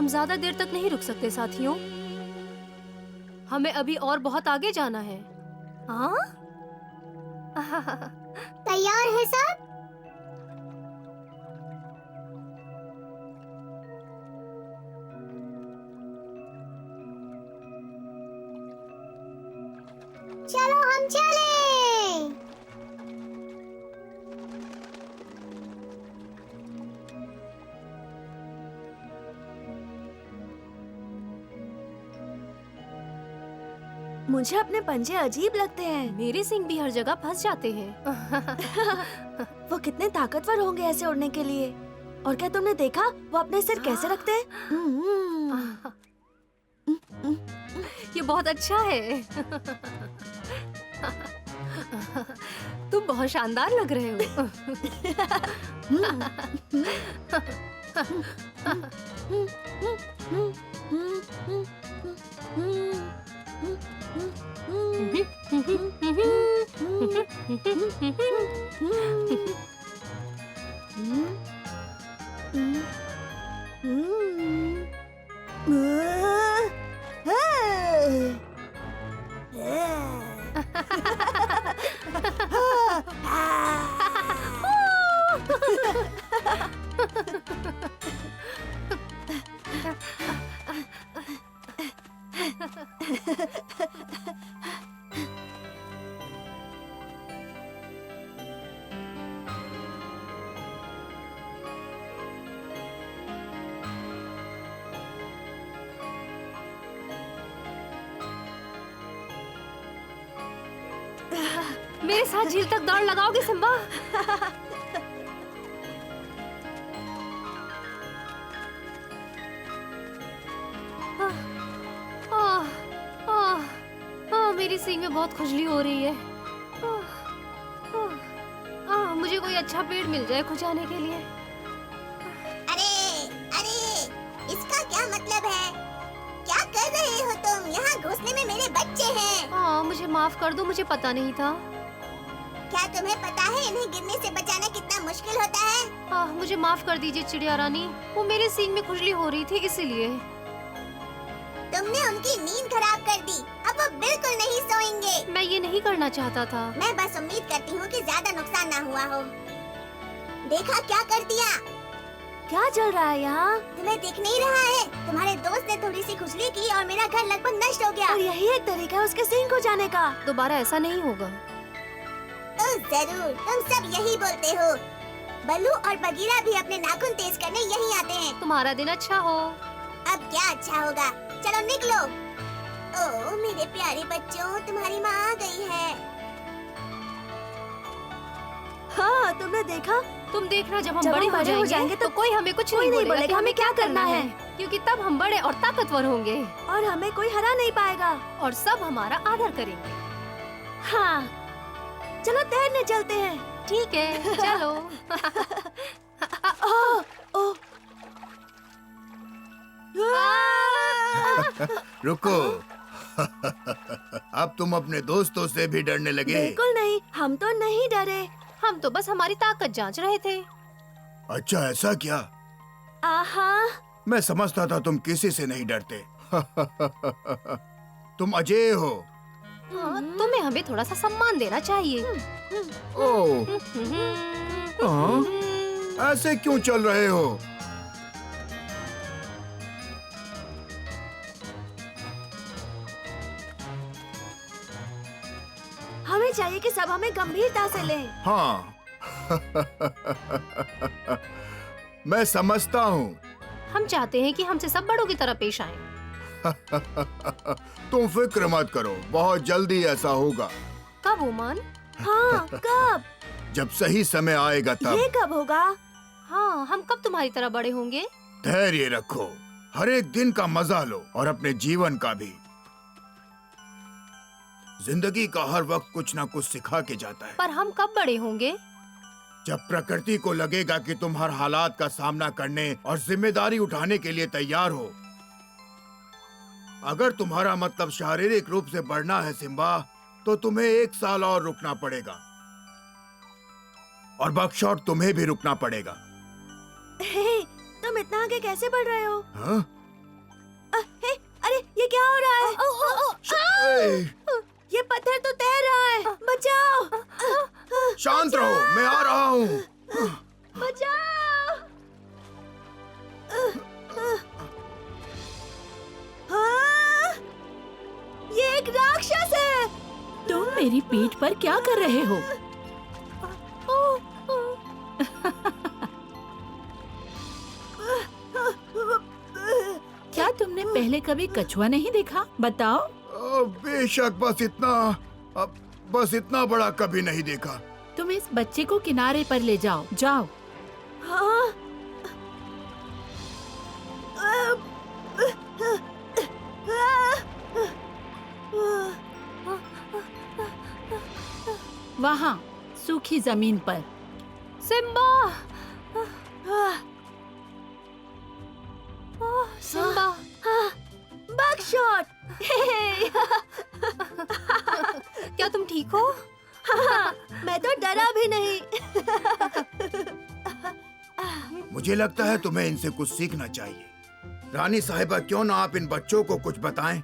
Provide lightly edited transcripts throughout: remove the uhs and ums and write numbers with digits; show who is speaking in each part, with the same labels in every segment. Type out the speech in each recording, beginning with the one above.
Speaker 1: ज्यादा देर तक नहीं रुक सकते साथियों। हमें अभी और बहुत आगे जाना है। हाँ?
Speaker 2: तैयार है सब? चलो हम चले।
Speaker 3: मुझे अपने पंजे अजीब लगते हैं।
Speaker 1: मेरे सिंह भी हर जगह फंस जाते हैं।
Speaker 3: वो कितने ताकतवर होंगे ऐसे उड़ने के लिए। और क्या तुमने देखा वो अपने सिर कैसे रखते हैं?
Speaker 1: ये बहुत अच्छा है। तुम बहुत शानदार लग रहे हो। मेरे साथ झील तक दौड़ लगाओगे सिम्बा? मेरी सींग में बहुत खुजली हो रही है। मुझे कोई अच्छा पेड़ मिल जाए खुजाने के लिए।
Speaker 2: अरे अरे, इसका क्या मतलब है? क्या कर रहे हो तुम? यहाँ घुसने में मेरे बच्चे हैं।
Speaker 1: हाँ, मुझे माफ कर दो, मुझे पता नहीं था।
Speaker 2: क्या तुम्हें पता है इन्हें गिरने से बचाना कितना मुश्किल होता है?
Speaker 1: मुझे माफ कर दीजिए चिड़िया रानी, वो मेरे सींग में खुजली हो रही थी इसीलिए।
Speaker 2: तुमने उनकी नींद खराब कर दी। अब वो बिल्कुल नहीं सोएंगे।
Speaker 1: मैं ये नहीं करना चाहता था।
Speaker 2: मैं बस उम्मीद करती हूँ कि ज्यादा नुकसान ना हुआ हो। देखा क्या कर दिया?
Speaker 3: क्या चल रहा है यहाँ?
Speaker 2: तुम्हें दिख नहीं रहा है? तुम्हारे दोस्त ने थोड़ी सी खुजली की और मेरा घर लगभग नष्ट हो गया।
Speaker 3: और यही एक तरीका है उसके सींग को जाने का।
Speaker 1: दोबारा ऐसा नहीं होगा।
Speaker 2: तो जरूर, तुम सब यही बोलते हो। बल्लू और बगीरा भी अपने नाखून तेज करने यही आते हैं।
Speaker 1: तुम्हारा दिन अच्छा हो।
Speaker 2: अब क्या अच्छा होगा? चलो निकलो। ओह मेरे प्यारे बच्चों, तुम्हारी माँ आ गई है।
Speaker 3: हाँ, तुमने देखा?
Speaker 1: तुम देखना जब हम बड़े हो जाएंगे तो कोई हमें कुछ
Speaker 3: कोई
Speaker 1: नहीं बोलेगा कि हमें क्या करना है,
Speaker 3: है।
Speaker 1: क्योंकि तब हम बड़े और ताकतवर होंगे
Speaker 3: और हमें कोई हरा नहीं पाएगा।
Speaker 1: और सब हमारा आदर करेंगे।
Speaker 3: हाँ, चलो तैरने चलते हैं।
Speaker 1: ठीक है, चलो।
Speaker 3: ओह, ओह।
Speaker 4: रुको। अब तुम अपने दोस्तों से भी डरने लगे?
Speaker 3: बिल्कुल नहीं, हम तो नहीं डरे।
Speaker 1: हम तो बस हमारी ताकत जांच रहे थे।
Speaker 4: अच्छा, ऐसा क्या?
Speaker 3: आहा,
Speaker 4: मैं समझता था तुम किसी से नहीं डरते। तुम अजय हो।
Speaker 1: तुम्हें हमें थोड़ा सा सम्मान देना चाहिए।
Speaker 4: ओह, हाँ? ऐसे क्यों चल रहे हो?
Speaker 3: हमें चाहिए कि सब हमें गंभीरता से लें।
Speaker 4: हाँ। मैं समझता हूँ।
Speaker 1: हम चाहते हैं कि हमसे सब बड़ों की तरह पेश आएं।
Speaker 4: तुम फिक्र मत करो, बहुत जल्दी ऐसा होगा।
Speaker 1: कब ओमान?
Speaker 3: हाँ, कब?
Speaker 4: जब सही समय आएगा तब।
Speaker 3: ये कब होगा?
Speaker 1: हाँ, हम कब तुम्हारी तरह बड़े होंगे?
Speaker 4: धैर्य रखो, हर एक दिन का मजा लो और अपने जीवन का भी। जिंदगी का हर वक्त कुछ ना कुछ सिखा के जाता है।
Speaker 1: पर हम कब बड़े होंगे?
Speaker 4: जब प्रकृति को लगेगा कि तुम हर हालात का सामना करने और जिम्मेदारी उठाने के लिए तैयार हो। अगर तुम्हारा मतलब शारीरिक रूप से बढ़ना है सिम्बा, तो तुम्हें 1 साल और रुकना पड़ेगा और बकशॉट तुम्हें भी रुकना पड़ेगा।
Speaker 3: हे, तुम इतना आगे कैसे बढ़ रहे हो?
Speaker 4: हाँ?
Speaker 3: ये पत्थर तो तैर रहा है, बचाओ!
Speaker 4: शांत रहो, मैं आ रहा हूँ।
Speaker 3: बचाओ! हाँ! ये एक राक्षस है।
Speaker 5: तुम मेरी पीठ पर क्या कर रहे हो? क्या तुमने पहले कभी कछुआ नहीं देखा? बताओ।
Speaker 4: बेशक, बस इतना बड़ा कभी नहीं देखा।
Speaker 5: तुम इस बच्चे को किनारे पर ले जाओ, जाओ।
Speaker 3: हाँ?
Speaker 5: वहाँ सूखी जमीन पर।
Speaker 1: सिम्बा! सिम्बा!
Speaker 3: बगशॉट!
Speaker 1: क्या तुम ठीक हो?
Speaker 3: हाँ, मैं तो डरा भी नहीं।
Speaker 4: मुझे लगता है तुम्हें इनसे कुछ सीखना चाहिए। रानी साहिबा, क्यों ना आप इन बच्चों को कुछ बताएं?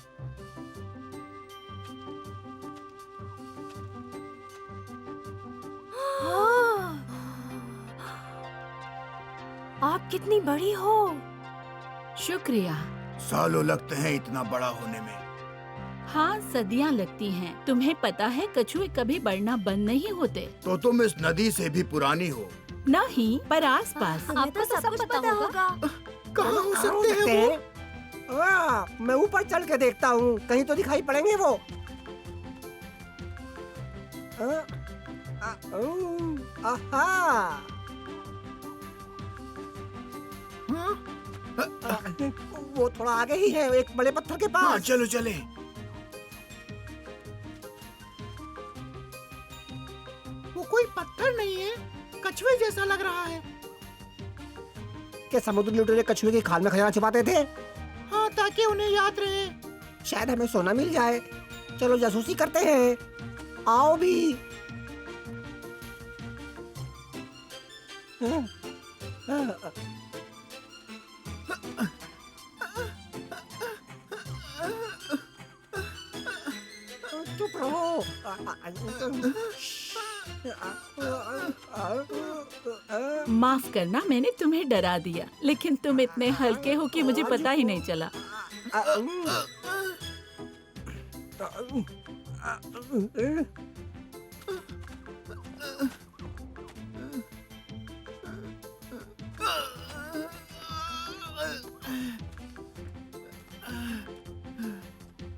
Speaker 1: आप कितनी बड़ी हो?
Speaker 5: शुक्रिया।
Speaker 4: सालों लगते हैं इतना बड़ा होने में।
Speaker 5: हाँ, सदियाँ लगती हैं। तुम्हें पता है कछुए कभी बढ़ना बंद नहीं होते।
Speaker 4: तो तुम इस नदी से भी पुरानी हो।
Speaker 5: नहीं, पर आसपास।
Speaker 3: हमें तो सब कुछ पता होगा।
Speaker 4: कहाँ हो सकते हैं वो?
Speaker 6: मैं ऊपर चल के देखता हूँ, कहीं तो दिखाई पड़ेंगे वो। आहा! वो थोड़ा आगे ही है, एक बड़े पत्थर के
Speaker 4: हाँ,
Speaker 6: पास।
Speaker 4: चलो चले।
Speaker 7: वो कोई पत्थर नहीं है, कछुए जैसा लग रहा है।
Speaker 6: क्या समुद्री लुटेरे कछुए की खाल में खजाना छिपाते थे?
Speaker 7: हाँ, ताकि उन्हें याद रहे।
Speaker 6: शायद हमें सोना मिल जाए। चलो जासूसी करते हैं। आओ भी। चुप रहो।
Speaker 5: माफ करना, मैंने तुम्हें डरा दिया, लेकिन तुम इतने हल्के हो कि मुझे पता ही नहीं चला।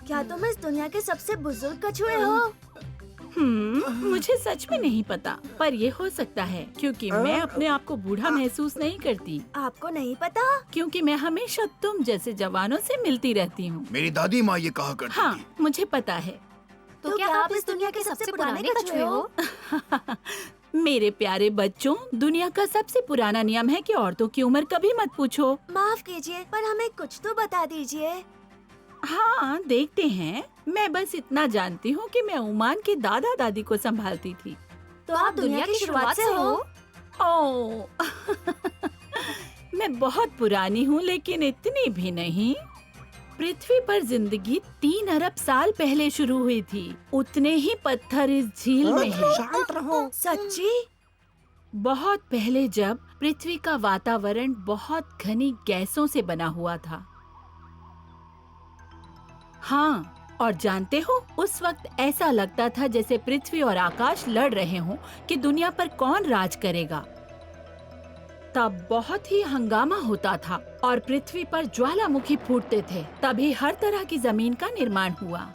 Speaker 3: क्या तुम इस दुनिया के सबसे बुजुर्ग कछुए हो?
Speaker 5: मुझे सच में नहीं पता, पर ये हो सकता है क्योंकि मैं अपने आप को बूढ़ा महसूस नहीं करती,
Speaker 3: आपको नहीं पता?
Speaker 5: क्योंकि मैं हमेशा तुम जैसे जवानों से मिलती रहती हूँ।
Speaker 4: मेरी दादी माँ ये कहा करती
Speaker 5: हाँ,
Speaker 4: थी।
Speaker 5: मुझे पता है।
Speaker 1: तो क्या आप इस दुनिया के सबसे पुराने कछुए हो?
Speaker 5: मेरे प्यारे बच्चों, दुनिया का सबसे पुराना नियम है कि औरतों की उम्र कभी मत पूछो।
Speaker 3: माफ कीजिए, पर हमें कुछ तो बता दीजिए।
Speaker 5: हाँ, देखते हैं। मैं बस इतना जानती हूँ कि मैं ओमान के दादा दादी को संभालती थी।
Speaker 3: तो आप दुनिया की शुरुआत से हो?
Speaker 5: ओह मैं बहुत पुरानी हूँ, लेकिन इतनी भी नहीं। पृथ्वी पर जिंदगी 3 अरब साल पहले शुरू हुई थी। उतने ही पत्थर इस झील में हैं।
Speaker 6: शांत रहो।
Speaker 3: सच्ची?
Speaker 5: बहुत पहले, जब पृथ्वी का वातावरण बहुत घनी गैसों से बना हुआ था। हाँ, और जानते हो, उस वक्त ऐसा लगता था जैसे पृथ्वी और आकाश लड़ रहे हों कि दुनिया पर कौन राज करेगा। तब बहुत ही हंगामा होता था और पृथ्वी पर ज्वालामुखी फूटते थे। तभी हर तरह की जमीन का निर्माण हुआ।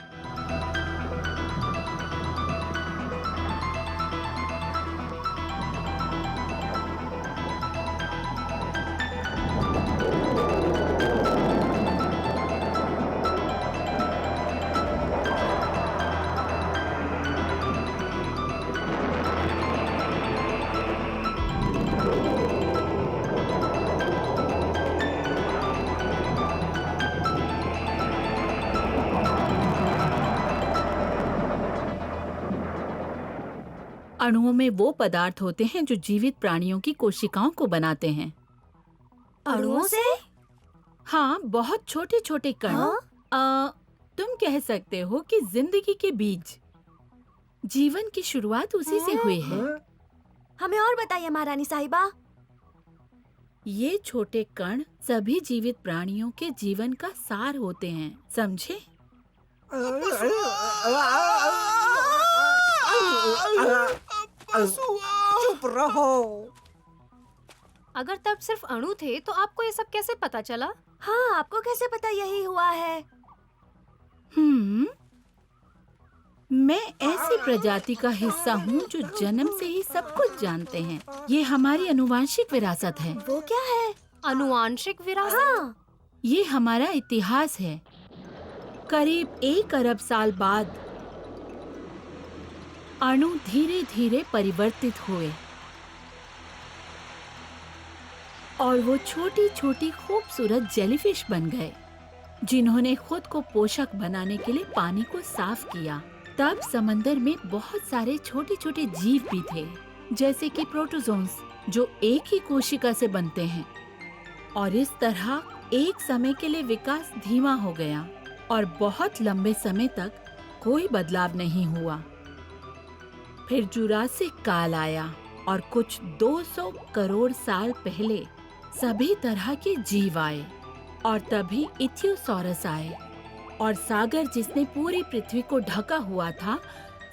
Speaker 5: अणुओं में वो पदार्थ होते हैं जो जीवित प्राणियों की कोशिकाओं को बनाते हैं।
Speaker 3: अणुओं से?
Speaker 5: हाँ, बहुत छोटे छोटे कण। तुम कह सकते हो कि जिंदगी के बीज, जीवन की शुरुआत उसी से हुई है।
Speaker 3: हमें और बताइए महारानी साहिबा।
Speaker 5: ये छोटे कण सभी जीवित प्राणियों के जीवन का सार होते हैं, समझे?
Speaker 6: चुप रहो।
Speaker 1: अगर तब सिर्फ अणु थे तो आपको ये सब कैसे पता चला?
Speaker 3: हाँ, आपको कैसे पता यही हुआ है?
Speaker 5: मैं ऐसी प्रजाति का हिस्सा हूँ जो जन्म से ही सब कुछ जानते हैं। ये हमारी अनुवांशिक विरासत है।
Speaker 3: वो क्या है?
Speaker 1: अनुवांशिक विरासत?
Speaker 3: हाँ,
Speaker 5: ये हमारा इतिहास है। करीब 1 अरब साल बाद अणु धीरे धीरे परिवर्तित हुए और वो छोटी छोटी खूबसूरत जेलीफिश बन गए, जिन्होंने खुद को पोषक बनाने के लिए पानी को साफ किया। तब समंदर में बहुत सारे छोटे छोटे जीव भी थे, जैसे कि प्रोटोजोन्स, जो एक ही कोशिका से बनते हैं। और इस तरह एक समय के लिए विकास धीमा हो गया और बहुत लंबे समय तक कोई बदलाव नहीं हुआ। फिर जुरासिक काल आया और कुछ 200 करोड़ साल पहले सभी तरह के जीव आए और तभी इथियोसॉरस आए और सागर, जिसने पूरी पृथ्वी को ढका हुआ था,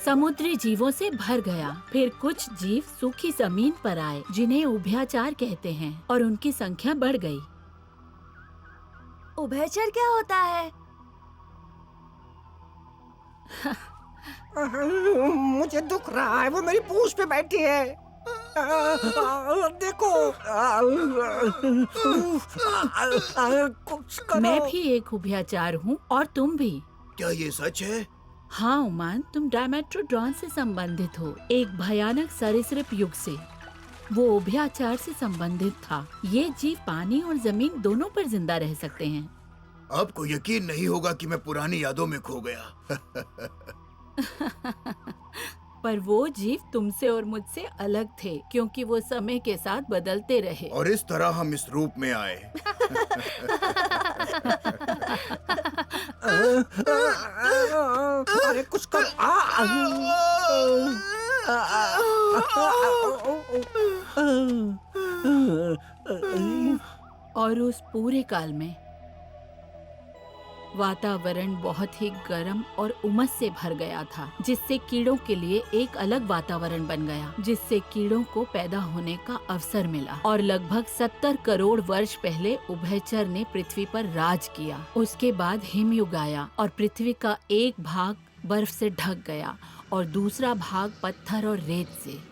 Speaker 5: समुद्री जीवों से भर गया। फिर कुछ जीव सूखी जमीन पर आए, जिन्हें उभयचर कहते हैं, और उनकी संख्या बढ़ गई।
Speaker 3: उभयचर क्या होता है?
Speaker 6: मुझे दुख रहा है, वो मेरी पूंछ पे बैठी है। देखो। कुछ करो।
Speaker 5: मैं भी एक उभयचर हूँ और तुम भी।
Speaker 4: क्या ये सच है?
Speaker 5: हाँ उमान, तुम डायमेट्रोडॉन से संबंधित हो, एक भयानक सरीसृप युग से। वो उभयचर से संबंधित था। ये जीव पानी और जमीन दोनों पर जिंदा रह सकते हैं।
Speaker 4: आपको यकीन नहीं होगा कि मैं पुरानी यादों में खो गया।
Speaker 5: पर वो जीव तुमसे और मुझसे अलग थे, क्योंकि वो समय के साथ बदलते रहे।
Speaker 4: और इस तरह हम इस रूप में आए।
Speaker 6: अरे कुछ कर।
Speaker 5: और उस पूरे काल में वातावरण बहुत ही गर्म और उमस से भर गया था, जिससे कीड़ों के लिए एक अलग वातावरण बन गया, जिससे कीड़ों को पैदा होने का अवसर मिला। और लगभग 70 करोड़ वर्ष पहले उभयचर ने पृथ्वी पर राज किया। उसके बाद हिमयुग आया और पृथ्वी का एक भाग बर्फ से ढक गया और दूसरा भाग पत्थर और रेत से।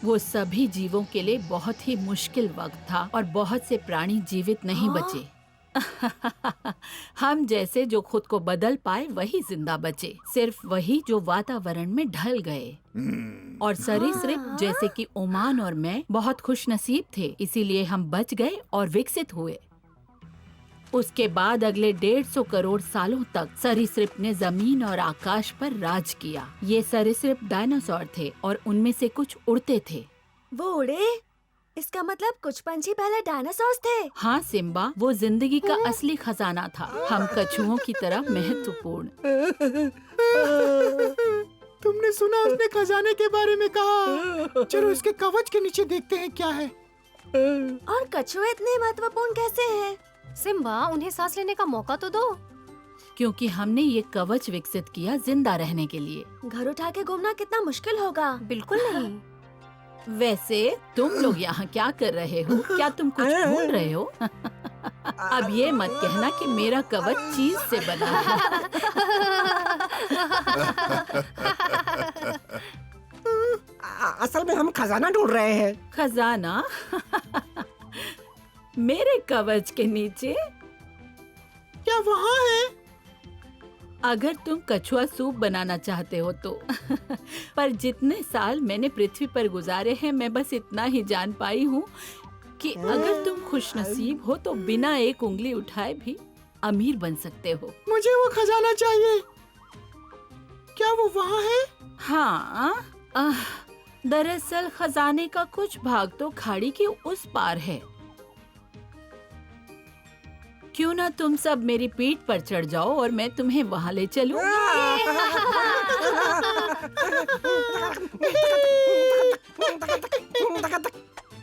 Speaker 5: वो सभी जीवों के लिए बहुत ही मुश्किल वक्त था और बहुत से प्राणी जीवित नहीं बचे। हम जैसे जो खुद को बदल पाए वही जिंदा बचे, सिर्फ वही जो वातावरण में ढल गए। और सरीसृप जैसे कि ओमान और मैं बहुत खुशनसीब थे, इसीलिए हम बच गए और विकसित हुए। उसके बाद अगले 150 करोड़ सालों तक सरीसृप ने जमीन और आकाश पर राज किया। ये सरीसृप डायनासोर थे और उनमें से कुछ उड़ते थे।
Speaker 3: वो उड़े? इसका मतलब कुछ पंछी पहले डायनासोर्स थे।
Speaker 5: हाँ सिम्बा, वो जिंदगी का असली खजाना था, हम कछुओं की तरह महत्वपूर्ण।
Speaker 7: तुमने सुना उसने खजाने के बारे में कहा। चलो इसके कवच के नीचे देखते हैं क्या है।
Speaker 3: और कछुए इतने महत्वपूर्ण कैसे हैं?
Speaker 1: सिम्बा, उन्हें सांस लेने का मौका तो दो।
Speaker 5: क्योंकि हमने ये कवच विकसित किया जिंदा रहने के लिए।
Speaker 3: घर उठा के घूमना कितना मुश्किल होगा।
Speaker 1: बिल्कुल नहीं।
Speaker 5: वैसे तुम लोग यहाँ क्या कर रहे हो? क्या तुम कुछ ढूंढ रहे हो? अब ये मत कहना कि मेरा कवच चीज से बना है।
Speaker 6: असल में हम खजाना ढूंढ रहे हैं।
Speaker 5: खजाना? मेरे कवच के नीचे?
Speaker 7: क्या वहाँ है?
Speaker 5: अगर तुम कछुआ सूप बनाना चाहते हो तो। पर जितने साल मैंने पृथ्वी पर गुजारे हैं, मैं बस इतना ही जान पाई हूँ कि अगर तुम खुशनसीब हो तो बिना एक उंगली उठाए भी अमीर बन सकते हो।
Speaker 7: मुझे वो खजाना चाहिए। क्या वो वहाँ है?
Speaker 5: हाँ, दरअसल खजाने का कुछ भाग तो खाड़ी के उस पार है। क्यों ना तुम सब मेरी पीठ पर चढ़ जाओ और मैं तुम्हें वहां ले चलूं?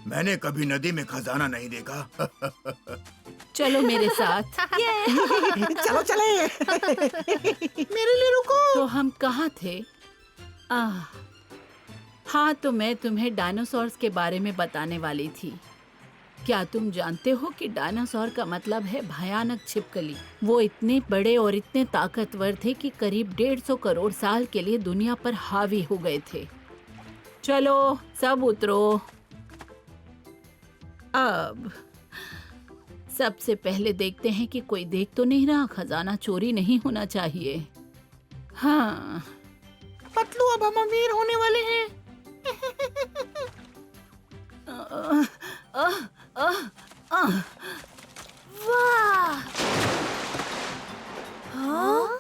Speaker 4: मैंने कभी नदी में खजाना नहीं देखा।
Speaker 5: चलो मेरे साथ।
Speaker 6: चलो चले।
Speaker 7: मेरे लिए रुको।
Speaker 5: तो हम कहाँ थे? हाँ, तो मैं तुम्हें डायनासोर्स के बारे में बताने वाली थी। क्या तुम जानते हो कि डायनासोर का मतलब है भयानक छिपकली? वो इतने बड़े और इतने ताकतवर थे कि करीब 150 करोड़ साल के लिए दुनिया पर हावी हो गए थे। चलो सब उतरो। अब सबसे पहले देखते हैं कि कोई देख तो नहीं रहा। खजाना चोरी नहीं होना चाहिए। हाँ,
Speaker 7: पतलू, अब हम अमीर होने वाले हैं।
Speaker 3: वाह! हाँ?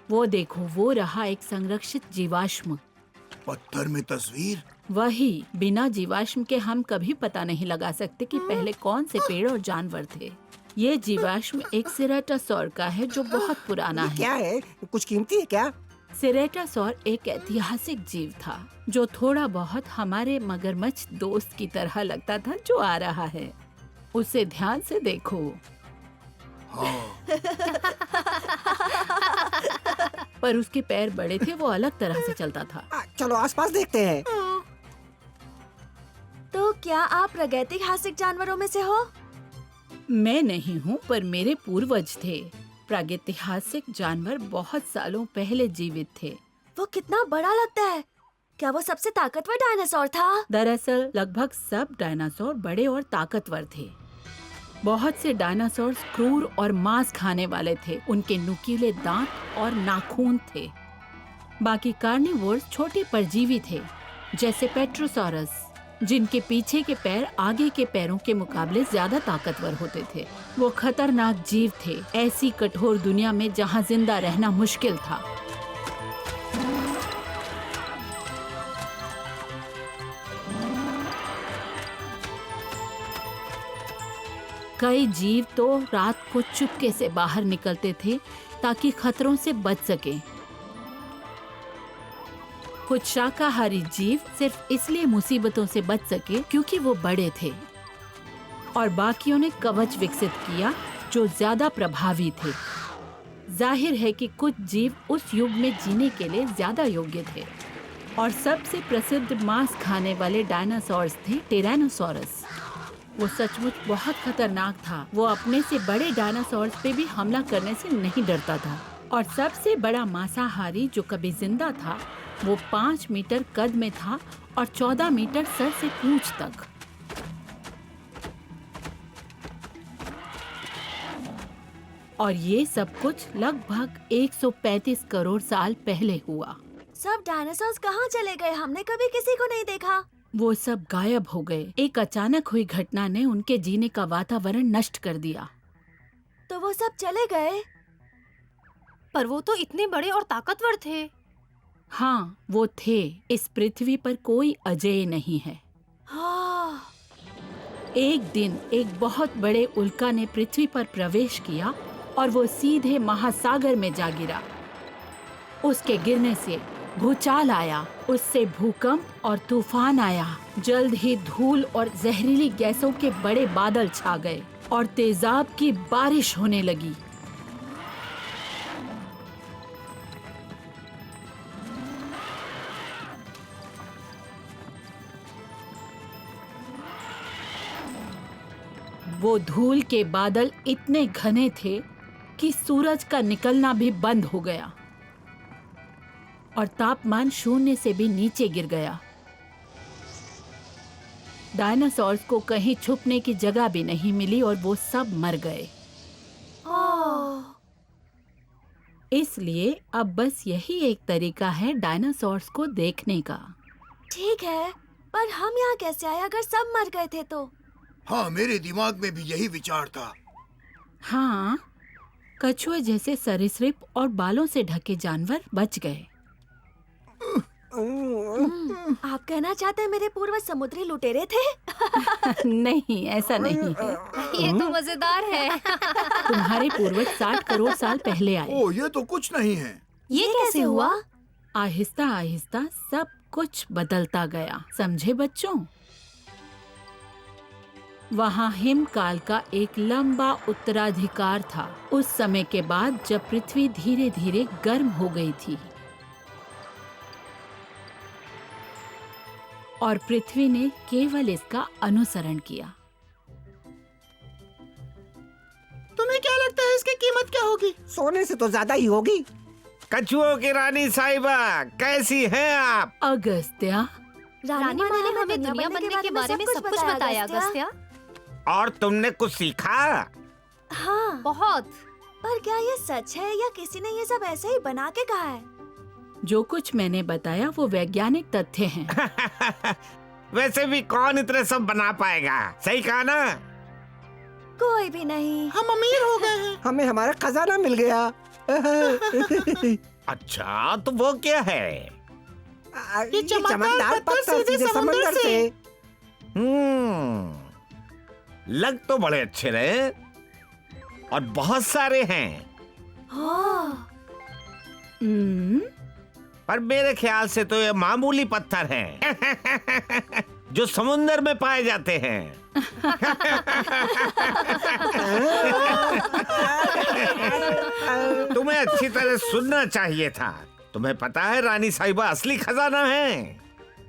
Speaker 5: वो देखो, वो रहा एक संरक्षित जीवाश्म।
Speaker 4: पत्थर में तस्वीर।
Speaker 5: वही, बिना जीवाश्म के हम कभी पता नहीं लगा सकते कि पहले कौन से पेड़ और जानवर थे। ये जीवाश्म एक सेराटोसॉर का है जो बहुत पुराना है।
Speaker 6: क्या है? कुछ कीमती है क्या?
Speaker 5: सेराटोसॉर एक ऐतिहासिक जीव था जो थोड़ा बहुत हमारे मगरमच्छ दोस्त की तरह लगता था जो आ रहा है। उसे ध्यान से देखो।
Speaker 4: हाँ।
Speaker 5: पर उसके पैर बड़े थे, वो अलग तरह से चलता था।
Speaker 6: चलो आसपास देखते हैं।
Speaker 3: तो क्या आप प्रागैतिहासिक जानवरों में से हो?
Speaker 5: मैं नहीं हूँ, पर मेरे पूर्वज थे। प्रागैतिहासिक जानवर बहुत सालों पहले जीवित थे।
Speaker 3: वो कितना बड़ा लगता है। क्या वो सबसे ताकतवर डायनासोर था?
Speaker 5: दरअसल लगभग सब डायनासोर बड़े और ताकतवर थे। बहुत से डायनासोर क्रूर और मांस खाने वाले थे। उनके नुकीले दांत और नाखून थे। बाकी कार्निवोर्स छोटे परजीवी थे, जैसे पेट्रोसॉरस, जिनके पीछे के पैर आगे के पैरों के मुकाबले ज्यादा ताकतवर होते थे। वो खतरनाक जीव थे, ऐसी कठोर दुनिया में जहाँ जिंदा रहना मुश्किल था। कई जीव तो रात को चुपके से बाहर निकलते थे ताकि खतरों से बच सकें। कुछ शाकाहारी जीव सिर्फ इसलिए मुसीबतों से बच सके क्योंकि वो बड़े थे, और बाकियों ने कवच विकसित किया जो ज्यादा प्रभावी थे। जाहिर है कि कुछ जीव उस युग में जीने के लिए ज्यादा योग्य थे, और सबसे प्रसिद्ध मांस खाने वाले डायनासोर्स थे टिरानोसॉरस। वो सचमुच बहुत खतरनाक था। वो अपने से बड़े डायनासोर्स पे भी हमला करने से नहीं डरता था, और सबसे बड़ा मांसाहारी जो कभी जिंदा था वो 5 मीटर कद में था और 14 मीटर सर से पूंछ तक। और ये सब कुछ लगभग 135 करोड़ साल पहले हुआ।
Speaker 3: सब डायनासोर्स कहाँ चले गए? हमने कभी किसी को नहीं देखा।
Speaker 5: वो सब गायब हो गए। एक अचानक हुई घटना ने उनके जीने का वातावरण नष्ट कर दिया।
Speaker 3: तो वो सब चले गए?
Speaker 1: पर वो तो इतने बड़े और ताकतवर थे।
Speaker 5: हाँ, वो थे। इस पृथ्वी पर कोई अजेय नहीं है।
Speaker 3: हाँ।
Speaker 5: एक दिन एक बहुत बड़े उल्का ने पृथ्वी पर प्रवेश किया और वो सीधे महासागर में जा गिरा। उसके गिरने से भूचाल आया, उससे भूकंप और तूफान आया। जल्द ही धूल और जहरीली गैसों के बड़े बादल छा गए और तेजाब की बारिश होने लगी। वो धूल के बादल इतने घने थे कि सूरज का निकलना भी बंद हो गया और तापमान 0 से भी नीचे गिर गया। डायनासोर्स को कहीं छुपने की जगह भी नहीं मिली और वो सब मर गए। इसलिए अब बस यही एक तरीका है डायनासोर्स को देखने का।
Speaker 3: ठीक है, पर हम यहाँ कैसे आए अगर सब मर गए थे तो?
Speaker 4: हाँ, मेरे दिमाग में भी यही विचार था।
Speaker 5: हाँ, कछुए जैसे सरीसृप और बालों से ढके जानवर बच गए।
Speaker 3: आप कहना चाहते हैं मेरे पूर्वज समुद्री लुटेरे थे?
Speaker 5: नहीं, ऐसा नहीं है।
Speaker 1: ये तो मजेदार है।
Speaker 5: तुम्हारे पूर्वज 60 करोड़ साल पहले आए।
Speaker 4: ओ, ये तो कुछ नहीं है।
Speaker 1: ये कैसे हुआ?
Speaker 5: आहिस्ता आहिस्ता सब कुछ बदलता गया, समझे बच्चों? वहाँ हिमकाल का एक लंबा उत्तराधिकार था। उस समय के बाद जब पृथ्वी धीरे धीरे गर्म हो गई थी और पृथ्वी ने केवल इसका अनुसरण किया।
Speaker 7: तुम्हें क्या लगता है इसकी कीमत क्या होगी?
Speaker 6: सोने से तो ज्यादा ही होगी।
Speaker 8: कछुओं की रानी साहिबा, कैसी हैं आप?
Speaker 5: अगस्त्या,
Speaker 1: रानी माँ ने हमें दुनिया बनने के बारे में सब कुछ बताया अगस्त्या।
Speaker 8: और तुमने कुछ सीखा?
Speaker 3: हाँ,
Speaker 1: बहुत।
Speaker 3: पर क्या ये सच है या किसी ने ये सब ऐसे ही बना के कहा है?
Speaker 5: जो कुछ मैंने बताया वो वैज्ञानिक तथ्य हैं।
Speaker 8: वैसे भी कौन इतने सब बना पाएगा, सही कहा ना?
Speaker 3: कोई भी नहीं।
Speaker 7: हम अमीर हो गए हैं।
Speaker 6: हमें हमारा खजाना मिल गया।
Speaker 8: अच्छा, तो वो क्या है?
Speaker 6: ये चमकदार पत्थर सीधे समंदर से।
Speaker 8: लग तो बड़े अच्छे रहे और बहुत सारे हैं,
Speaker 3: हाँ।
Speaker 8: पर मेरे ख्याल से तो ये मामूली पत्थर हैं जो समुंदर में पाए जाते हैं। तुम्हें अच्छी तरह सुनना चाहिए था। तुम्हें पता है रानी साहिबा असली खजाना है।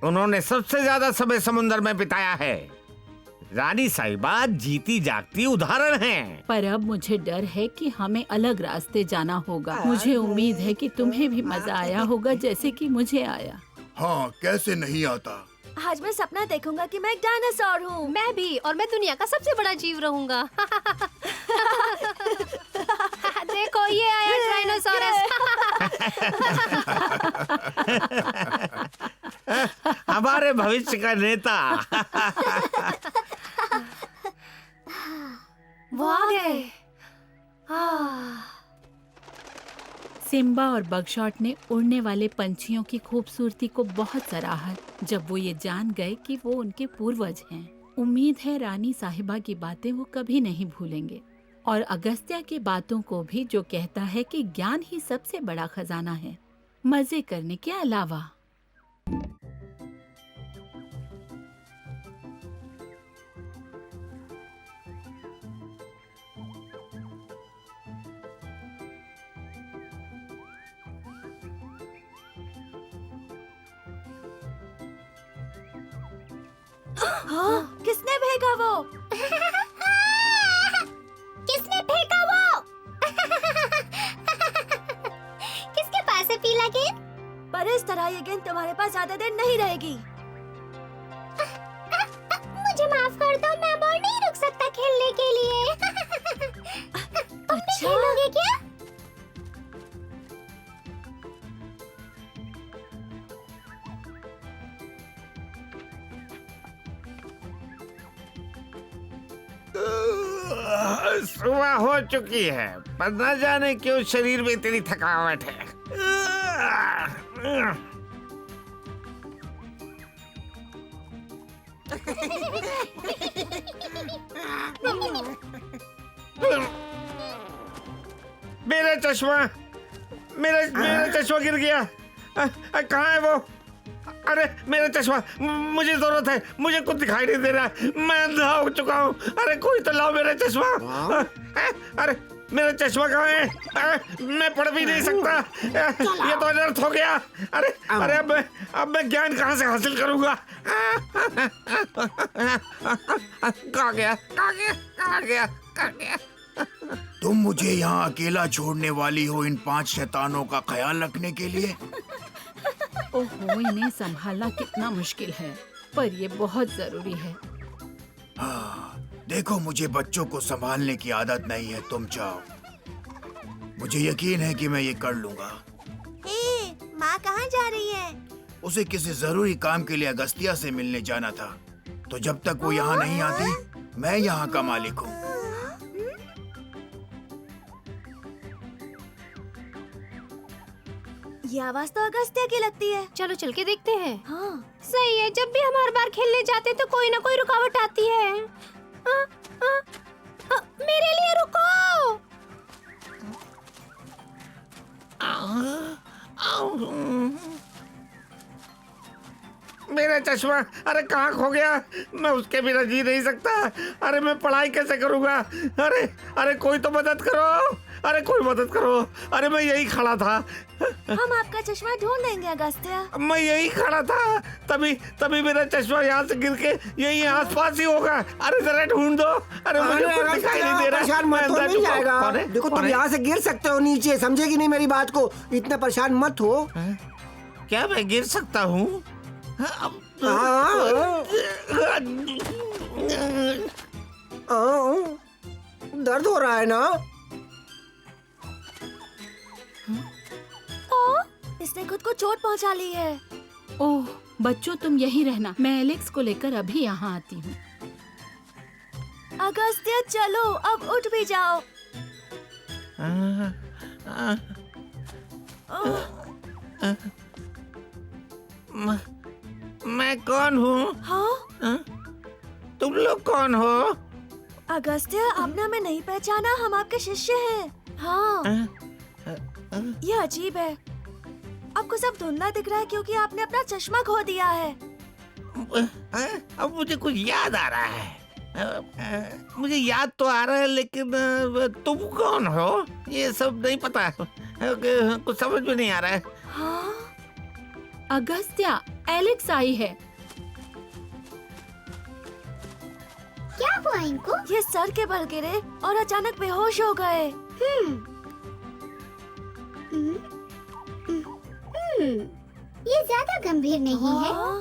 Speaker 8: उन्होंने सबसे ज्यादा समय समुंदर में बिताया है। रानी साहिबा जीती जागती उदाहरण हैं।
Speaker 5: पर अब मुझे डर है कि हमें अलग रास्ते जाना होगा। मुझे उम्मीद है कि तुम्हें भी मजा आया होगा जैसे कि मुझे आया।
Speaker 4: हाँ, कैसे नहीं आता।
Speaker 3: आज मैं सपना देखूंगा कि मैं एक डायनासोर हूँ।
Speaker 1: मैं भी, और मैं दुनिया का सबसे बड़ा जीव रहूंगा। देखो, ये आया ट्राइनोसॉरस।
Speaker 8: हमारे भविष्य का नेता।
Speaker 1: वो आ गए। हाँ।
Speaker 5: सिम्बा और बगशॉट ने उड़ने वाले पंछियों की खूबसूरती को बहुत सराहा जब वो ये जान गए कि वो उनके पूर्वज हैं। उम्मीद है रानी साहिबा की बातें वो कभी नहीं भूलेंगे और अगस्त्या की बातों को भी, जो कहता है कि ज्ञान ही सबसे बड़ा खजाना है, मजे करने के अलावा।
Speaker 3: हाँ, किसने भेजा वो?
Speaker 2: किसने फेंका वो? किसके पास है पीला गेंद?
Speaker 3: पर इस तरह ये गेंद तुम्हारे पास ज्यादा देर नहीं रहेगी।
Speaker 2: मुझे माफ कर दो, मैं बॉल नहीं रुक सकता खेलने के लिए। तुम भी खेलोगे क्या?
Speaker 8: सुबह हो चुकी है, पर न जाने क्यों शरीर में इतनी थकावट है। मेरा चश्मा, मेरा चश्मा गिर गया। कहाँ है वो? अरे मेरा चश्मा, मुझे जरूरत है, मुझे कुछ दिखाई नहीं दे रहा है, मैं अंधा हो चुका हूँ। अरे कोई तो लाओ मेरा चश्मा। अरे मेरा चश्मा कहाँ है? मैं पढ़ भी नहीं सकता। ये तो अनर्थ हो गया। अरे अब मैं ज्ञान कहाँ से हासिल करूँगा? कहाँ गया?
Speaker 4: तुम मुझे यहाँ अकेला छोड़ने वाली हो इन 5 शैतानों का ख्याल रखने के लिए?
Speaker 5: ओहो, इन्हें संभालना कितना मुश्किल है, पर ये बहुत जरूरी है।
Speaker 4: हाँ, देखो मुझे बच्चों को संभालने की आदत नहीं है। तुम चाहो, मुझे यकीन है कि मैं ये कर लूँगा।
Speaker 3: माँ कहाँ जा रही है?
Speaker 4: उसे किसी जरूरी काम के लिए अगस्त्या से मिलने जाना था, तो जब तक वो यहाँ नहीं आती, मैं यहाँ का मालिक हूँ।
Speaker 3: ये आवाज तो अगस्त्या की लगती है।
Speaker 1: चलो चल के देखते हैं।
Speaker 3: हाँ।
Speaker 1: सही है, जब भी हम हर बार खेलने जाते तो कोई ना कोई रुकावट आती है। मेरे लिए रुको।
Speaker 8: मेरा चश्मा, अरे कहाँ खो गया? मैं उसके बिना जी नहीं सकता। अरे मैं पढ़ाई कैसे करूँगा? अरे अरे कोई तो मदद करो, अरे कोई मदद करो। अरे मैं यही खड़ा था,
Speaker 3: हम आपका चश्मा ढूंढ लेंगे अगस्त्या।
Speaker 8: मैं यही खड़ा था, तभी तभी मेरा चश्मा यहाँ से गिर के यही आसपास ही होगा। अरे जरा ढूंढ दो। अरे मुझे
Speaker 6: अरे
Speaker 8: कुछ दिखाई नहीं दे रहा।
Speaker 6: परेशान मत
Speaker 8: मैं
Speaker 6: हो,
Speaker 8: अंदर
Speaker 6: मिल
Speaker 8: छुपा-
Speaker 6: जाएगा।
Speaker 8: कौन है?
Speaker 6: देखो
Speaker 8: कौन
Speaker 6: तुम
Speaker 8: है?
Speaker 6: यहाँ से गिर सकते हो नीचे, समझेगी नहीं मेरी बात को। इतना परेशान मत हो।
Speaker 8: क्या मैं गिर सकता हूँ?
Speaker 6: हाँ, दर्द हो रहा है ना?
Speaker 3: इसने खुद को चोट पहुंचा ली है।
Speaker 5: ओह बच्चों, तुम यहीं रहना, मैं एलेक्स को लेकर अभी यहाँ आती हूँ।
Speaker 3: अगस्त्या चलो, अब उठ भी जाओ।
Speaker 8: मैं कौन हूँ?
Speaker 3: हाँ
Speaker 8: तुम लोग कौन हो?
Speaker 3: अगस्त्या, आपने हमें नहीं पहचाना, हम आपके शिष्य हैं। हाँ, ये अजीब है, आपको सब धुंधला दिख रहा है क्योंकि आपने अपना चश्मा खो दिया है।
Speaker 8: अब मुझे कुछ याद आ रहा है। मुझे याद तो आ रहा है, लेकिन तुम कौन हो ये सब नहीं पता। कुछ समझ में नहीं आ रहा है।
Speaker 3: हाँ,
Speaker 5: अगस्त्या, एलेक्स आई है।
Speaker 2: क्या हुआ इनको?
Speaker 3: ये सर के बल गिरे और अचानक बेहोश हो गए।
Speaker 2: ये ज्यादा गंभीर नहीं है।
Speaker 3: हाँ,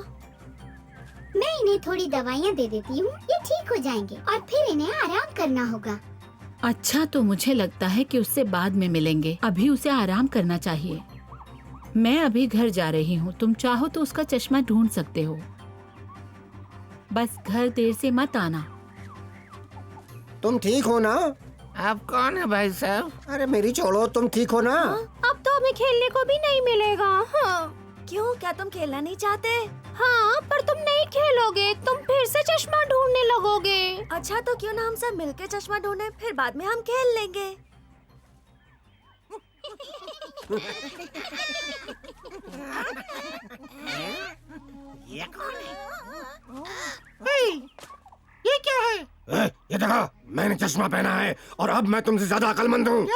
Speaker 2: मैं इन्हें थोड़ी दवाइयाँ दे देती हूँ, ये ठीक हो जाएंगे और फिर इन्हें आराम करना होगा।
Speaker 5: अच्छा, तो मुझे लगता है कि उससे बाद में मिलेंगे, अभी उसे आराम करना चाहिए। मैं अभी घर जा रही हूँ, तुम चाहो तो उसका चश्मा ढूंढ सकते हो। बस घर देर से मत आना।
Speaker 6: तुम ठीक हो ना?
Speaker 8: आप कौन है भाई साहब?
Speaker 6: अरे मेरी छोड़ो, तुम ठीक हो ना?
Speaker 1: अब तो हमें खेलने को भी नहीं मिलेगा। हाँ,
Speaker 3: क्यों, क्या तुम खेलना नहीं चाहते?
Speaker 1: हाँ, पर तुम नहीं खेलोगे, तुम फिर से चश्मा ढूंढने लगोगे।
Speaker 3: अच्छा, तो क्यों ना हम सब मिलके चश्मा ढूंढे, फिर बाद में हम खेल लेंगे।
Speaker 8: ये कौन है? ये क्या है?
Speaker 6: ये देखो, मैंने चश्मा पहना है और अब मैं तुमसे ज्यादा अक्लमंद हूँ।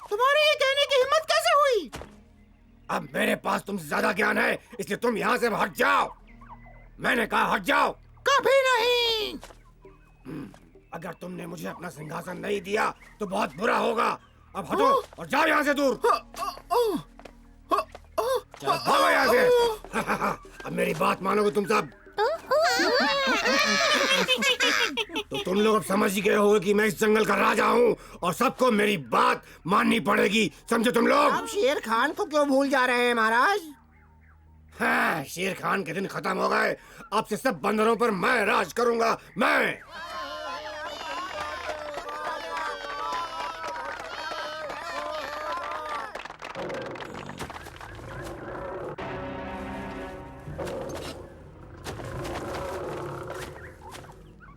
Speaker 7: तुम्हारे ये कहने की हिम्मत कैसे हुई?
Speaker 6: अब मेरे पास तुमसे ज्यादा ज्ञान है, इसलिए तुम यहाँ से हट जाओ। मैंने कहा हट जाओ।
Speaker 7: कभी नहीं।
Speaker 6: अगर तुमने मुझे अपना सिंहासन नहीं दिया तो बहुत बुरा होगा। अब हटो और जाओ यहाँ से दूर। चलो भागो यहाँ से। अब मेरी बात मानोगे तुम सब? तो तुम लोग अब समझ ही गए होगे कि मैं इस जंगल का राजा हूँ और सबको मेरी बात माननी पड़ेगी, समझे तुम लोग?
Speaker 7: आप शेर खान को क्यों भूल जा रहे हैं महाराज?
Speaker 6: हाँ, शेर खान के दिन खत्म हो गए। अब से सब बंदरों पर मैं राज करूंगा, मैं।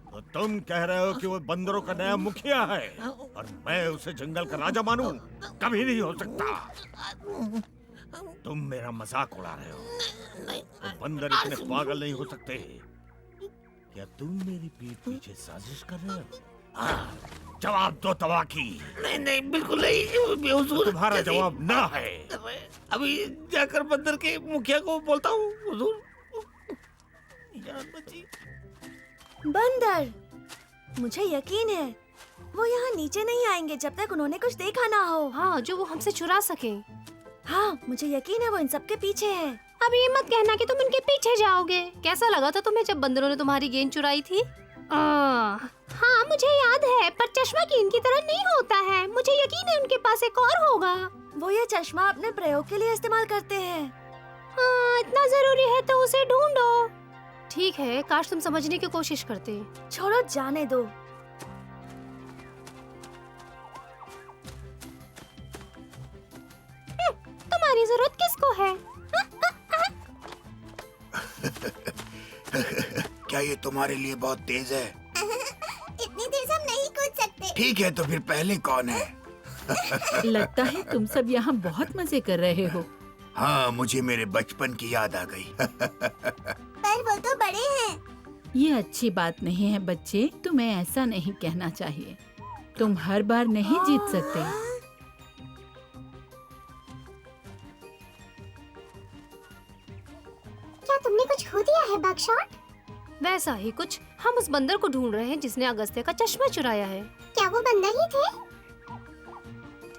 Speaker 9: तो तुम कह रहे हो कि वो बंदरों का नया मुखिया है और मैं उसे जंगल का राजा मानूं? कभी नहीं हो सकता। तुम मेरा मजाक उड़ा रहे हो। तो बंदर इतने पागल नहीं हो सकते। क्या तुम मेरी पीठ पीछे साजिश कर रहे हो? जवाब दो तवाकी।
Speaker 8: नहीं नहीं, बिल्कुल नहीं हुजूर।
Speaker 9: तुम्हारा जवाब ना है।
Speaker 8: अभी जाकर बंदर के मुखिया को बोलता हूँ हुजूर। जान बची।
Speaker 3: बंदर, मुझे यकीन है वो यहाँ नीचे नहीं आएंगे जब तक उन्होंने कुछ देखा ना हो।
Speaker 1: हाँ, जो वो हमसे चुरा सके।
Speaker 3: हाँ, मुझे यकीन है वो इन सब के पीछे है।
Speaker 1: अब ये मत कहना कि तुम इनके पीछे जाओगे। कैसा लगा था तुम्हें जब बंदरों ने तुम्हारी गेंद चुराई थी? हाँ, मुझे याद है, पर चश्मा गेंद की तरह नहीं होता है। मुझे यकीन है उनके पास एक और होगा।
Speaker 3: वो ये चश्मा अपने प्रयोग के लिए इस्तेमाल करते हैं।
Speaker 1: हाँ, इतना जरूरी है तो उसे ढूंढो। ठीक है, काश तुम समझने की कोशिश करते।
Speaker 3: छोड़ो, जाने दो।
Speaker 1: तुम्हारी जरूरत किसको वो है।
Speaker 4: क्या ये तुम्हारे लिए बहुत तेज है?
Speaker 2: इतनी देर से हम नहीं कूद सकते।
Speaker 4: ठीक है, तो फिर पहले कौन है?
Speaker 5: लगता है तुम सब यहाँ बहुत मजे कर रहे हो।
Speaker 4: हाँ, मुझे मेरे बचपन की याद आ गई।
Speaker 2: पर वो तो बड़े हैं।
Speaker 5: ये अच्छी बात नहीं है बच्चे, तुम्हें ऐसा नहीं कहना चाहिए। तुम हर बार नहीं जीत सकते।
Speaker 2: क्या तुमने कुछ खो दिया है बगशॉट?
Speaker 1: वैसा ही कुछ। हम उस बंदर को ढूंढ रहे हैं जिसने अगस्त्य का चश्मा चुराया है।
Speaker 2: क्या वो बंदर ही थे?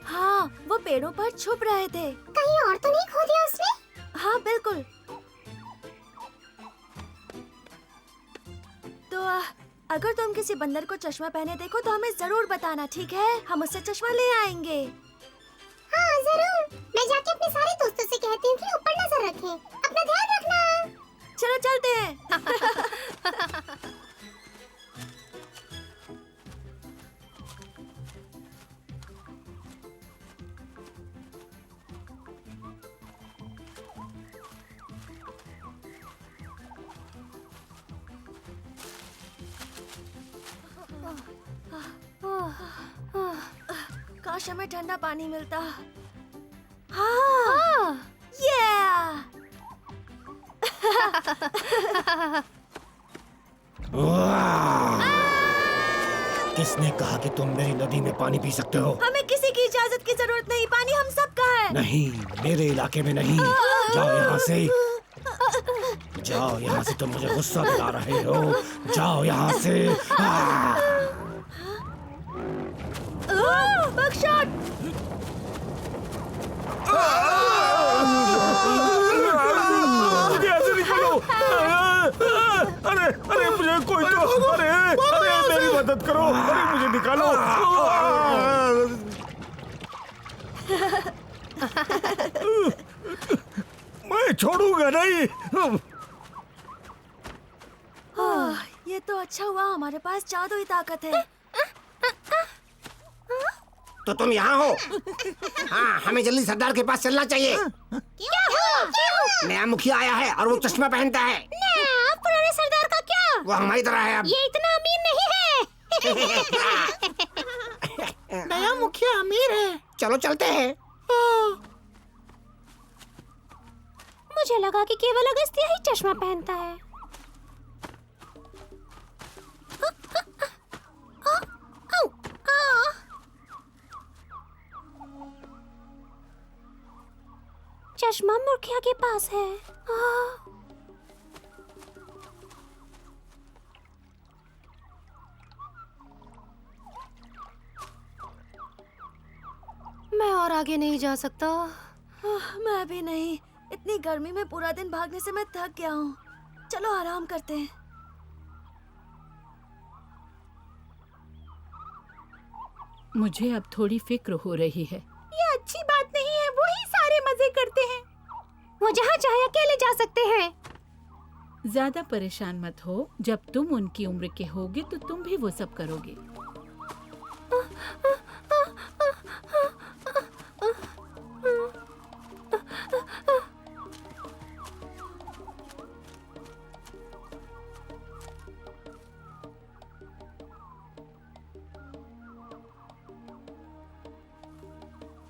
Speaker 3: हाँ, वो पेड़ों पर छुप रहे थे।
Speaker 2: कहीं और तो नहीं खो दिया उसने?
Speaker 3: हाँ बिल्कुल। तो अगर तुम किसी बंदर को चश्मा पहने देखो तो हमें जरूर बताना, ठीक है? हम उससे चश्मा ले आएंगे।
Speaker 2: हाँ जरूर। मैं जाके अपने सारे दोस्तों से कहती हूँ कि ऊपर नजर रखें। अपना ध्यान रखना।
Speaker 3: चलो चलते हैं। काश हमें ठंडा पानी मिलता। हाँ, yeah!
Speaker 6: किसने कहा कि तुम मेरी नदी में पानी पी सकते हो?
Speaker 3: हमें किसी की इजाजत की जरूरत नहीं, पानी हम सबका है।
Speaker 6: नहीं, मेरे इलाके में नहीं। जाओ यहाँ से। जाओ यहाँ से, तुम मुझे गुस्सा दिला रहे हो। जाओ यहाँ से।
Speaker 3: बगशॉट!
Speaker 8: यहाँ से निकलो। अरे अरे मुझे कोई तो, अरे अरे मेरी मदद करो। अरे मुझे निकालो। मैं छोड़ूंगा नहीं।
Speaker 3: ये तो अच्छा हुआ हमारे पास जादुई ताकत है।
Speaker 6: तो तुम यहाँ हो? हाँ, हमें जल्दी सरदार के पास चलना चाहिए।
Speaker 2: क्यों?
Speaker 6: नया मुखिया आया है और वो चश्मा पहनता है।
Speaker 2: आप पुराने सरदार का क्या?
Speaker 6: वो हमारी तरह है अब।
Speaker 2: ये इतना अमीर नहीं है।
Speaker 7: नया मुखिया अमीर है।
Speaker 6: चलो चलते हैं।
Speaker 1: मुझे लगा कि केवल अगस्त्य ही चश्मा पहनता है। चश्मा मुखिया के पास है। मैं और आगे नहीं जा सकता।
Speaker 3: मैं भी नहीं। इतनी गर्मी में पूरा दिन भागने से मैं थक गया हूँ। चलो आराम करते हैं।
Speaker 5: मुझे अब थोड़ी फिक्र हो रही है।
Speaker 1: ये अच्छी बात नहीं है। वो ही सारे मजे करते हैं। वो जहाँ चाहे अकेले जा सकते हैं।
Speaker 5: ज्यादा परेशान मत हो। जब तुम उनकी उम्र के होगे तो तुम भी वो सब करोगे।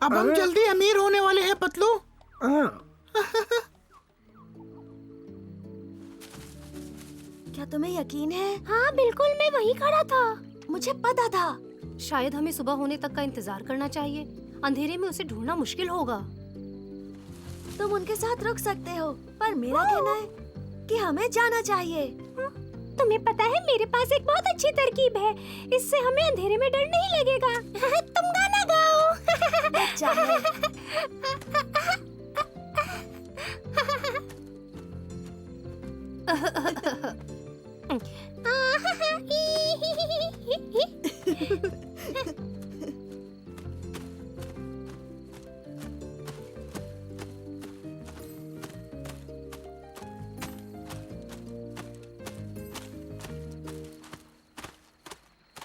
Speaker 7: अब हम जल्दी अमीर होने वाले हैं पतलू।
Speaker 3: क्या तुम्हें यकीन है?
Speaker 1: हाँ बिल्कुल, मैं वहीं खड़ा था।
Speaker 3: मुझे पता था।
Speaker 1: शायद हमें सुबह होने तक का इंतजार करना चाहिए। अंधेरे में उसे ढूंढना मुश्किल होगा।
Speaker 3: तुम उनके साथ रुक सकते हो, पर मेरा कहना है कि हमें जाना चाहिए।
Speaker 1: तुम्हें पता है मेरे पास एक बहुत अच्छी तरकीब है। इससे हमें अंधेरे में डर नहीं लगेगा। तुम गाना गाओ।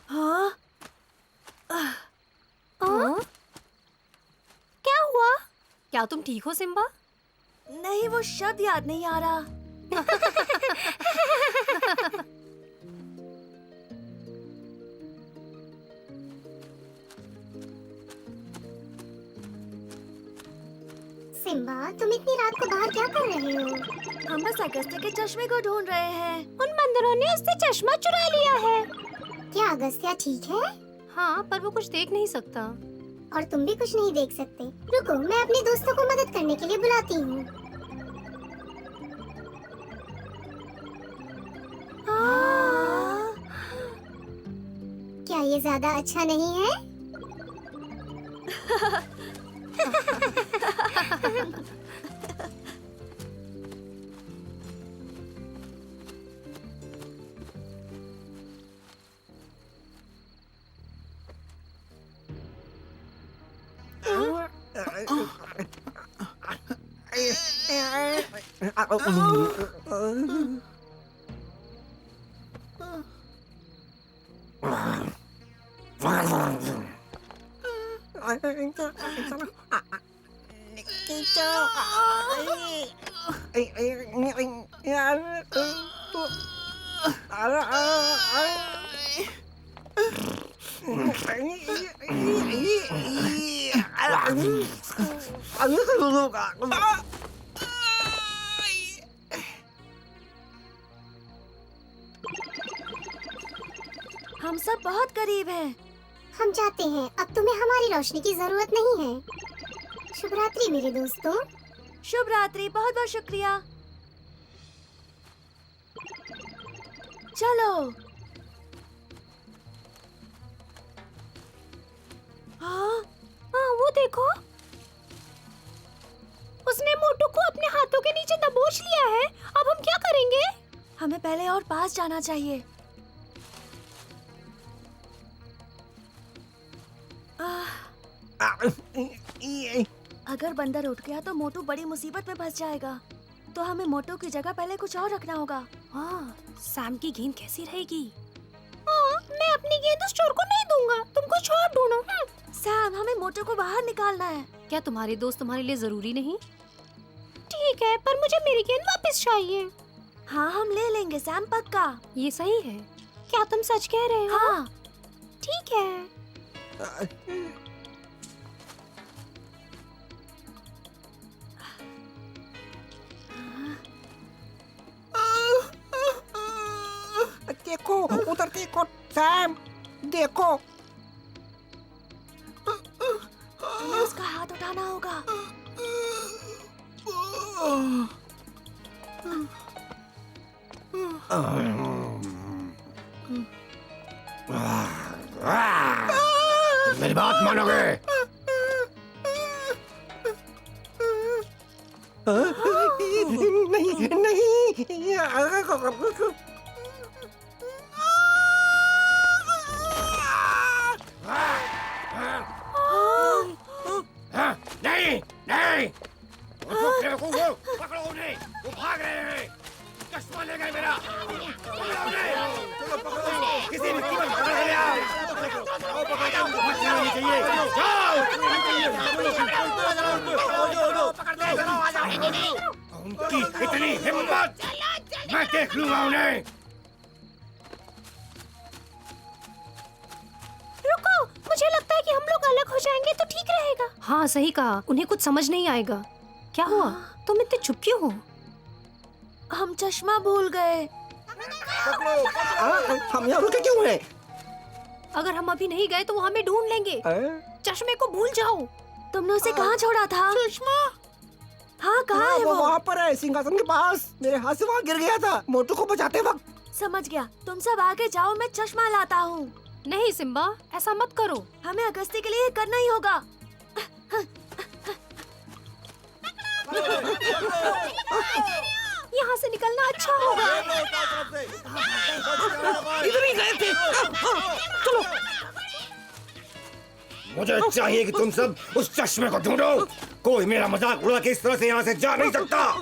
Speaker 3: हाँ?
Speaker 1: हाँ? क्या हुआ? क्या तुम ठीक हो सिम्बा?
Speaker 3: नहीं, वो शब्द याद नहीं आ रहा।
Speaker 2: सिम्बा, तुम इतनी रात को बाहर क्या कर रहे हो?
Speaker 3: हम बस अगस्त्य के चश्मे को ढूंढ रहे हैं।
Speaker 1: उन बंदरों ने उससे चश्मा चुरा लिया है।
Speaker 2: क्या अगस्त्या ठीक है?
Speaker 1: हाँ, पर वो कुछ देख नहीं सकता।
Speaker 2: और तुम भी कुछ नहीं देख सकते। रुको, मैं अपने दोस्तों को मदद करने के लिए बुलाती हूँ। क्या ये ज्यादा अच्छा नहीं है?
Speaker 3: हम सब बहुत करीब हैं।
Speaker 2: हम जाते हैं। अब तुम्हें हमारी रोशनी की जरूरत नहीं है। शुभ रात्रि मेरे दोस्तों।
Speaker 3: शुभ रात्रि, बहुत बहुत शुक्रिया। चलो। हाँ,
Speaker 1: वो देखो, उसने मोटू को अपने हाथों के नीचे दबोच लिया है। अब हम क्या करेंगे?
Speaker 3: हमें पहले और पास जाना चाहिए। अगर बंदर उठ गया तो मोटू बड़ी मुसीबत में फंस जाएगा। तो हमें मोटू की जगह पहले कुछ और रखना होगा।
Speaker 1: हाँ, सैम की गेंद कैसी रहेगी? हाँ, मैं अपनी गेंद उस चोर को नहीं दूंगा। तुम कुछ और ढूंढो।
Speaker 3: सैम, हमें मोटू को बाहर निकालना है।
Speaker 1: क्या तुम्हारे दोस्त तुम्हारे लिए जरूरी नहीं? ठीक है, पर मुझे मेरी गेंद वापस चाहिए।
Speaker 3: हाँ, हम ले लेंगे सैम, पक्का।
Speaker 1: ये सही है। क्या तुम सच कह रहे हो?
Speaker 3: हाँ।
Speaker 1: ठीक है।
Speaker 6: देखो, उधर देखो सैम, देखो।
Speaker 3: हमें उसका हाथ उठाना होगा।
Speaker 6: मेरी बात मानोगे? नहीं नहीं। नहीं नहीं, पकड़ो उन्हें, वो भाग रहे हैं। चश्मा ले गए मेरा। किसी भी कीमत पर ले आओ। चाहिए। उनकी इतनी हिम्मत, मैं देख लूंगा उन्हें।
Speaker 1: रुको, मुझे लगता है कि हम लोग अलग हो जाएंगे तो ठीक रहेगा। हाँ, सही कहा। उन्हें कुछ समझ नहीं आएगा। क्या हुआ? तुम इतने चुप क्यों हो?
Speaker 3: हम चश्मा भूल गए।
Speaker 6: हम यहाँ रुके क्यों हैं?
Speaker 1: अगर हम अभी नहीं गए तो वो हमें ढूंढ लेंगे। चश्मे को भूल जाओ।
Speaker 3: तुमने उसे कहाँ छोड़ा था?
Speaker 7: चश्मा?
Speaker 3: हाँ, कहाँ है वो?
Speaker 6: वहाँ पर है, सिंहासन के पास। मेरे हाथ से वहाँ गिर गया था मोटू को बचाते वक्त।
Speaker 3: समझ गया। तुम सब आगे जाओ, मैं चश्मा लाता हूँ।
Speaker 1: नहीं सिम्बा, ऐसा मत करो।
Speaker 3: हमें अगस्त्य के लिए ये करना ही होगा।
Speaker 1: यहाँ से निकलना अच्छा होगा।
Speaker 6: इधर ही गए थे। चलो। मुझे चाहिए कि तुम सब उस चश्मे को ढूंढो। कोई मेरा मजाक उड़ा के इस तरह से यहाँ से जा नहीं सकता।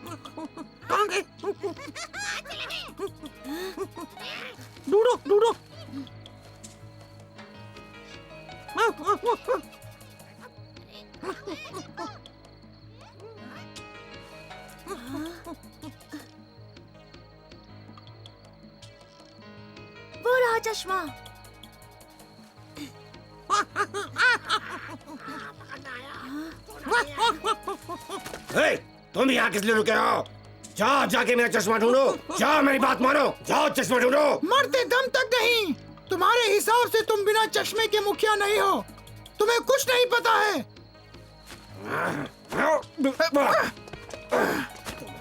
Speaker 8: कहाँ गए? ढूंढो ढूंढो।
Speaker 3: वो रहा चश्मा।
Speaker 6: हे, तुम यहाँ किस लिए रुके हो? जाओ जाके मेरा चश्मा ढूंढो। जाओ मेरी बात मानो, जाओ चश्मा ढूंढो।
Speaker 7: मरते दम तक नहीं। तुम्हारे हिसाब से तुम बिना चश्मे के मुखिया नहीं हो। तुम्हें कुछ नहीं पता है।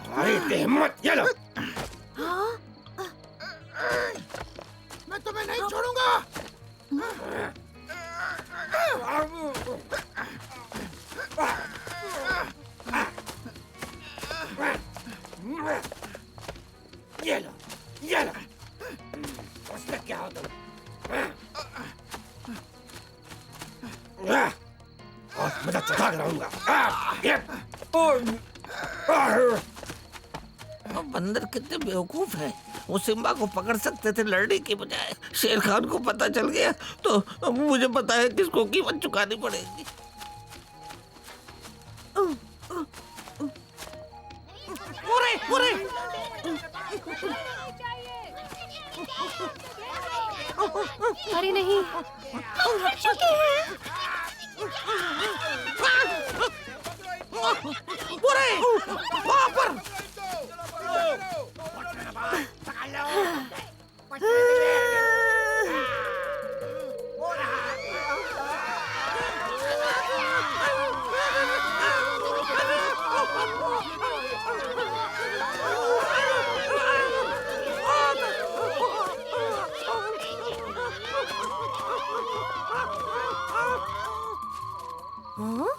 Speaker 6: तुम्हारी हिम्मत, ये लो।
Speaker 7: मैं तुम्हें नहीं छोड़ूंगा।
Speaker 6: ये लो, ये लो। उसमें क्या हो तुम? और मजा चखा कर रहूंगा।
Speaker 8: बंदर कितने बेवकूफ है। वो सिम्बा को पकड़ सकते थे लड़ने की बजाय। शेर खान को पता चल गया तो अब मुझे पता है किसको कीमत चुकानी पड़ेगी। पूरे पूरे
Speaker 1: अरे नहीं, हम हट चुके हैं।
Speaker 8: पूरे वहाँ पर।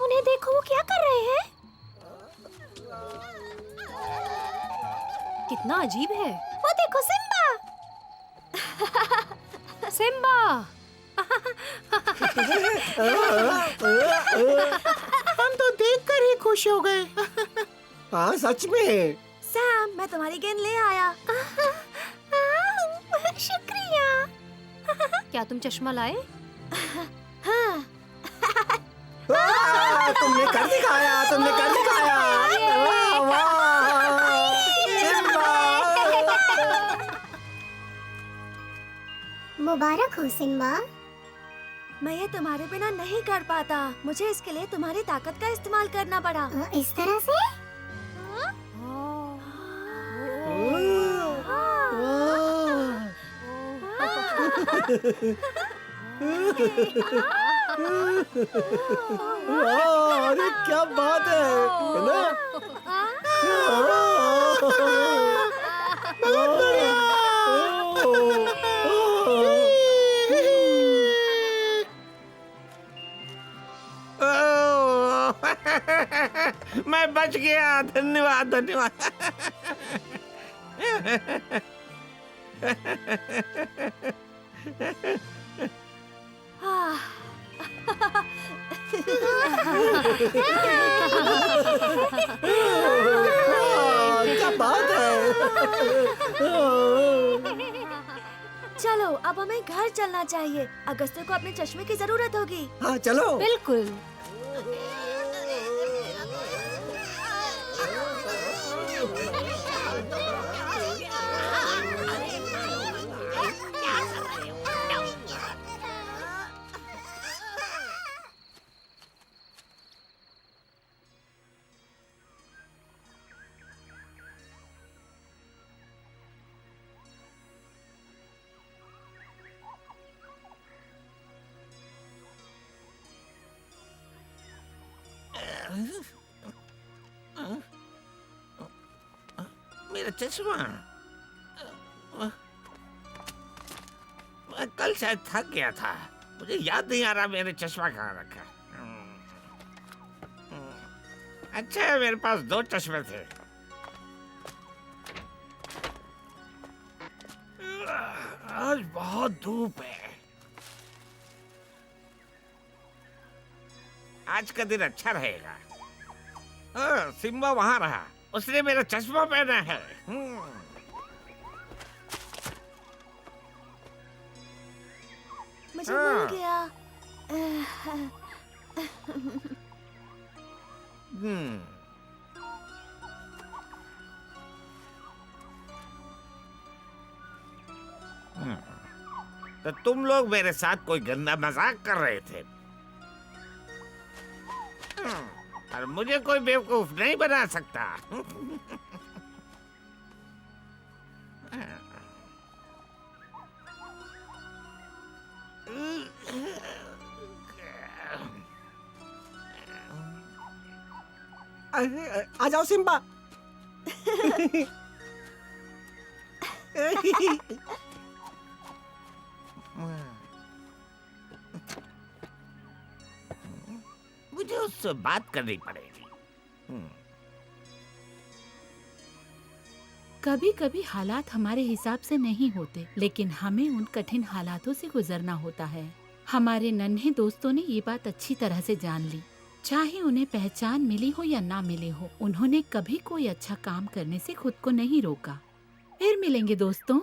Speaker 1: उन्हें देखो, वो क्या कर रहे हैं? कितना अजीब है। वो देखो सिम्बा। सिम्बा।
Speaker 7: हम तो देखकर ही खुश हो गए।
Speaker 8: हाँ सच में।
Speaker 3: सैम, मैं तुम्हारी गेंद ले आया।
Speaker 1: शुक्रिया। क्या तुम चश्मा लाए?
Speaker 3: हाँ।
Speaker 8: तुमने कर दिखाया, तुमने कर दिखाया।
Speaker 2: मुबारक हो सिम्बा।
Speaker 3: मैं ये तुम्हारे बिना नहीं कर पाता। मुझे इसके लिए तुम्हारी ताकत का इस्तेमाल करना पड़ा।
Speaker 2: इस तरह से?
Speaker 8: अरे क्या बात है ना? मैं बच गया। धन्यवाद धन्यवाद। क्या बात है।
Speaker 3: चलो, अब हमें घर चलना चाहिए। अगस्त्य को अपने चश्मे की जरूरत होगी।
Speaker 8: हाँ चलो।
Speaker 1: बिल्कुल।
Speaker 8: मेरा चश्मा। मैं कल शायद थक गया था। मुझे याद नहीं आ रहा मैंने चश्मा कहाँ रखा। अच्छा है मेरे पास 2 चश्मे थे। आज बहुत धूप है। आज का दिन अच्छा रहेगा। सिम्बा वहां रहा। उसने मेरा चश्मा पहना है।
Speaker 3: मुझे मिल गया।
Speaker 8: हम्म। तो तुम लोग मेरे साथ कोई गंदा मजाक कर रहे थे और मुझे कोई बेवकूफ नहीं बना सकता।
Speaker 10: आ जाओ सिम्बा।
Speaker 8: मुझे उससे बात करनी पड़ेगी।
Speaker 5: कभी कभी हालात हमारे हिसाब से नहीं होते, लेकिन हमें उन कठिन हालातों से गुजरना होता है। हमारे नन्हे दोस्तों ने ये बात अच्छी तरह से जान ली। चाहे उन्हें पहचान मिली हो या ना मिली हो, उन्होंने कभी कोई अच्छा काम करने से खुद को नहीं रोका। फिर मिलेंगे दोस्तों।